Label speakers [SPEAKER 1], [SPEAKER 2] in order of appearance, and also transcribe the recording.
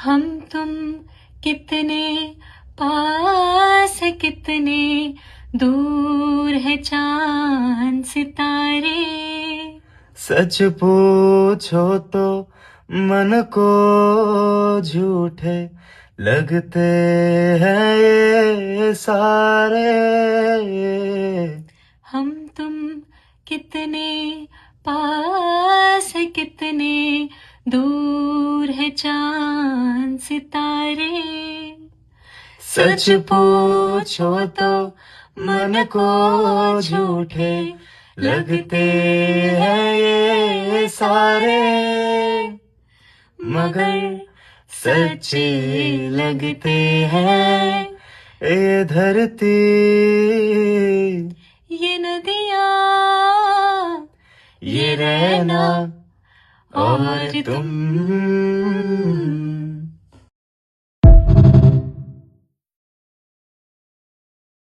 [SPEAKER 1] हम तुम कितने पास है, कितने दूर है चांद सितारे।
[SPEAKER 2] सच पूछो तो मन को झूठे लगते हैं ये सारे।
[SPEAKER 1] हम तुम कितने पास है, कितने दूर है चांद सितारे।
[SPEAKER 2] सच पूछो तो मन को झूठे लगते हैं ये सारे, मगर सच्चे लगते हैं ये धरती,
[SPEAKER 1] ये नदियाँ,
[SPEAKER 2] ये रहना और तुम।